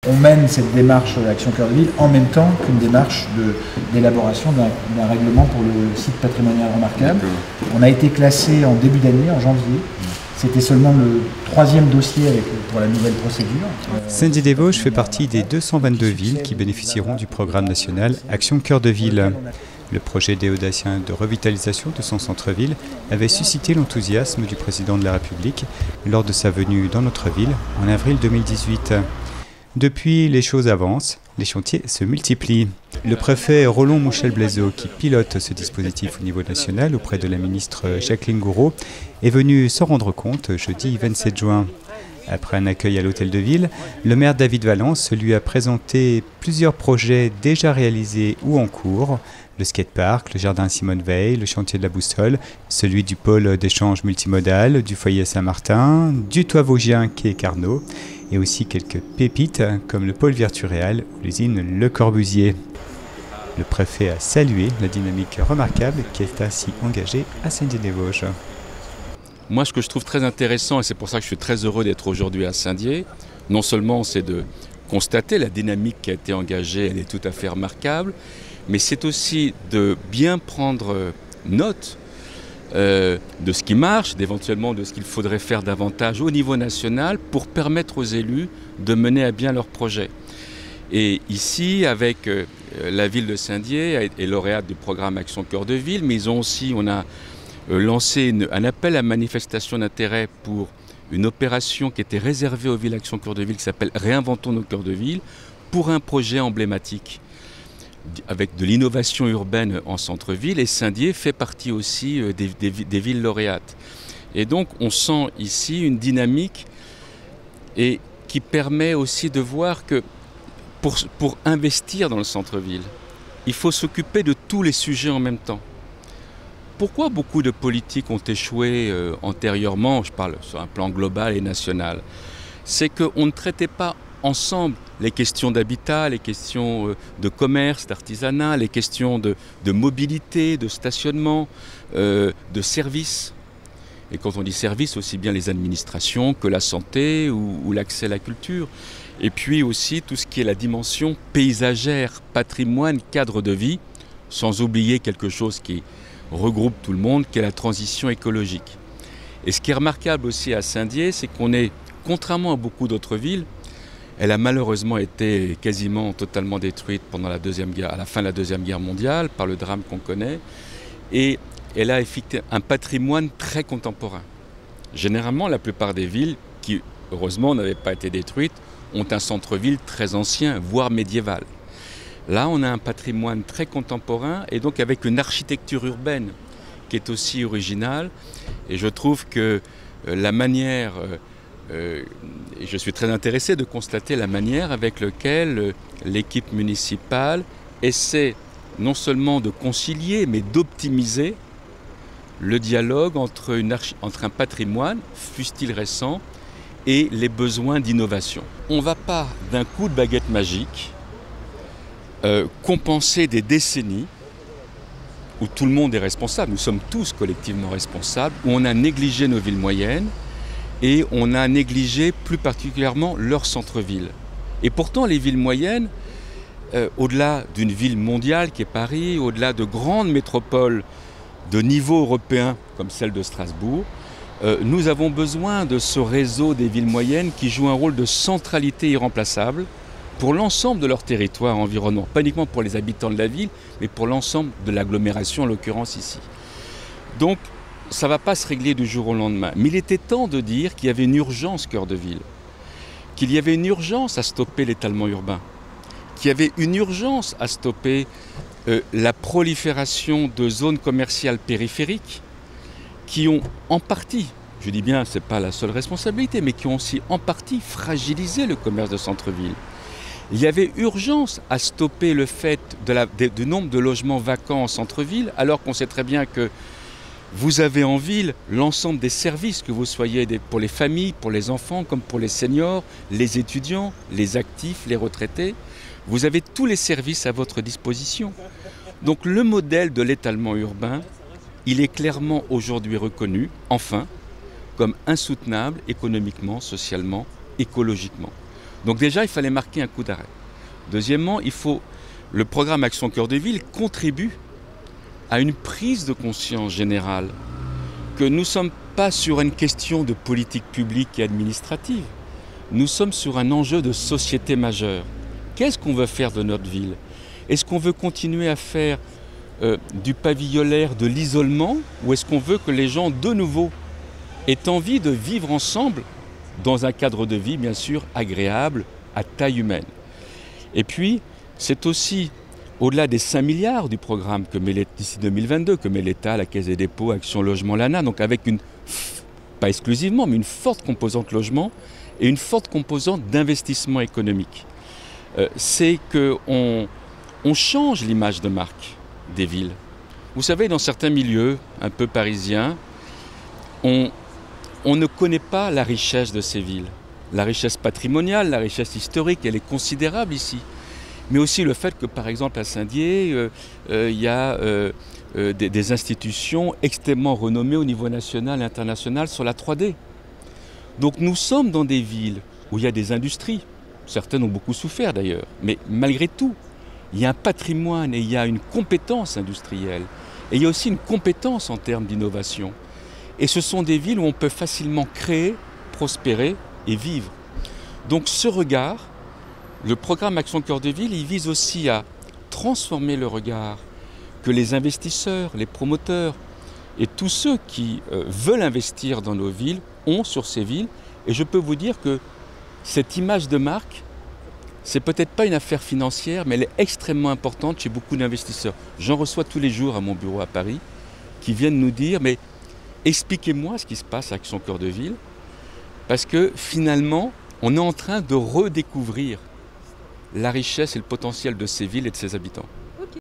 On mène cette démarche Action Cœur de Ville en même temps qu'une démarche d'élaboration d'un règlement pour le site patrimonial remarquable. On a été classé en début d'année, en janvier. C'était seulement le 3e dossier pour la nouvelle procédure. Saint-Dié-des-Vosges fait partie des 222 villes qui bénéficieront du programme national Action Cœur de Ville. Le projet déodacien de revitalisation de son centre-ville avait suscité l'enthousiasme du président de la République lors de sa venue dans notre ville en avril 2018. Depuis, les choses avancent, les chantiers se multiplient. Le préfet Roland Mouchel-Blaiseau, qui pilote ce dispositif au niveau national auprès de la ministre Jacqueline Gouraud, est venu s'en rendre compte jeudi 27 juin. Après un accueil à l'hôtel de ville, le maire David Valence lui a présenté plusieurs projets déjà réalisés ou en cours. Le skatepark, le jardin Simone Veil, le chantier de la Boussole, celui du pôle d'échange multimodal, du foyer Saint-Martin, du toit vosgien quai Carnot, et aussi quelques pépites comme le pôle Virturéal ou l'usine Le Corbusier. Le préfet a salué la dynamique remarquable qui est ainsi engagée à Saint-Dié-des-Vosges. Moi, ce que je trouve très intéressant, et c'est pour ça que je suis très heureux d'être aujourd'hui à Saint-Dié, non seulement c'est de constater la dynamique qui a été engagée, elle est tout à fait remarquable, mais c'est aussi de bien prendre note de ce qui marche, d'éventuellement de ce qu'il faudrait faire davantage au niveau national pour permettre aux élus de mener à bien leurs projets. Et ici, avec la ville de Saint-Dié, est lauréate du programme Action Cœur de Ville, mais on a lancé un appel à manifestation d'intérêt pour une opération qui était réservée aux villes Action Cœur de Ville, qui s'appelle Réinventons nos cœurs de ville, pour un projet emblématique avec de l'innovation urbaine en centre-ville, et Saint-Dié fait partie aussi des villes lauréates. Et donc on sent ici une dynamique et qui permet aussi de voir que pour investir dans le centre-ville, il faut s'occuper de tous les sujets en même temps. Pourquoi beaucoup de politiques ont échoué antérieurement, je parle sur un plan global et national, c'est qu'on ne traitait pas ensemble les questions d'habitat, les questions de commerce, d'artisanat, les questions de mobilité, de stationnement, de services. Et quand on dit services, aussi bien les administrations que la santé ou l'accès à la culture. Et puis aussi tout ce qui est la dimension paysagère, patrimoine, cadre de vie, sans oublier quelque chose qui regroupe tout le monde, qui est la transition écologique. Et ce qui est remarquable aussi à Saint-Dié, c'est qu'on est, contrairement à beaucoup d'autres villes, elle a malheureusement été quasiment totalement détruite pendant à la fin de la Deuxième Guerre mondiale, par le drame qu'on connaît, et elle a effectivement un patrimoine très contemporain. Généralement, la plupart des villes, qui heureusement n'avaient pas été détruites, ont un centre-ville très ancien, voire médiéval. Là, on a un patrimoine très contemporain, et donc avec une architecture urbaine qui est aussi originale, et je trouve que la manière... et je suis très intéressé de constater la manière avec laquelle l'équipe municipale essaie non seulement de concilier, mais d'optimiser le dialogue entre un patrimoine, fût-il récent, et les besoins d'innovation. On ne va pas d'un coup de baguette magique compenser des décennies où tout le monde est responsable, nous sommes tous collectivement responsables, où on a négligé nos villes moyennes, et on a négligé plus particulièrement leur centre-ville. Et pourtant, les villes moyennes, au-delà d'une ville mondiale qui est Paris, au-delà de grandes métropoles de niveau européen comme celle de Strasbourg, nous avons besoin de ce réseau des villes moyennes qui joue un rôle de centralité irremplaçable pour l'ensemble de leur territoire environnant. Pas uniquement pour les habitants de la ville, mais pour l'ensemble de l'agglomération, en l'occurrence ici. Donc, ça ne va pas se régler du jour au lendemain. Mais il était temps de dire qu'il y avait une urgence cœur de ville, qu'il y avait une urgence à stopper l'étalement urbain, qu'il y avait une urgence à stopper la prolifération de zones commerciales périphériques qui ont en partie, je dis bien, ce n'est pas la seule responsabilité, mais qui ont aussi en partie fragilisé le commerce de centre-ville. Il y avait urgence à stopper le fait du nombre de logements vacants en centre-ville, alors qu'on sait très bien que vous avez en ville l'ensemble des services, que vous soyez pour les familles, pour les enfants, comme pour les seniors, les étudiants, les actifs, les retraités. Vous avez tous les services à votre disposition. Donc le modèle de l'étalement urbain, il est clairement aujourd'hui reconnu, enfin, comme insoutenable économiquement, socialement, écologiquement. Donc déjà, il fallait marquer un coup d'arrêt. Deuxièmement, le programme Action Cœur de Ville contribue à une prise de conscience générale que nous ne sommes pas sur une question de politique publique et administrative. Nous sommes sur un enjeu de société majeur. Qu'est-ce qu'on veut faire de notre ville? Est-ce qu'on veut continuer à faire du pavillonnaire, de l'isolement, ou est-ce qu'on veut que les gens, de nouveau, aient envie de vivre ensemble dans un cadre de vie, bien sûr, agréable, à taille humaine? Et puis, c'est aussi, au-delà des 5 milliards du programme que met d'ici 2022, que met l'État, la Caisse des dépôts, Action Logement, l'ANA, donc avec pas exclusivement, mais une forte composante logement et une forte composante d'investissement économique. C'est qu'on change l'image de marque des villes. Vous savez, dans certains milieux, un peu parisiens, on ne connaît pas la richesse de ces villes. La richesse patrimoniale, la richesse historique, elle est considérable ici. Mais aussi le fait que, par exemple, à Saint-Dié, il y a des institutions extrêmement renommées au niveau national et international sur la 3D. Donc nous sommes dans des villes où il y a des industries. Certaines ont beaucoup souffert d'ailleurs. Mais malgré tout, il y a un patrimoine et il y a une compétence industrielle. Et il y a aussi une compétence en termes d'innovation. Et ce sont des villes où on peut facilement créer, prospérer et vivre. Donc ce regard, le programme Action Cœur de Ville, il vise aussi à transformer le regard que les investisseurs, les promoteurs et tous ceux qui veulent investir dans nos villes ont sur ces villes. Et je peux vous dire que cette image de marque, c'est peut-être pas une affaire financière, mais elle est extrêmement importante chez beaucoup d'investisseurs. J'en reçois tous les jours à mon bureau à Paris qui viennent nous dire « mais expliquez-moi ce qui se passe à Action Cœur de Ville » parce que finalement, on est en train de redécouvrir la richesse et le potentiel de ces villes et de ses habitants.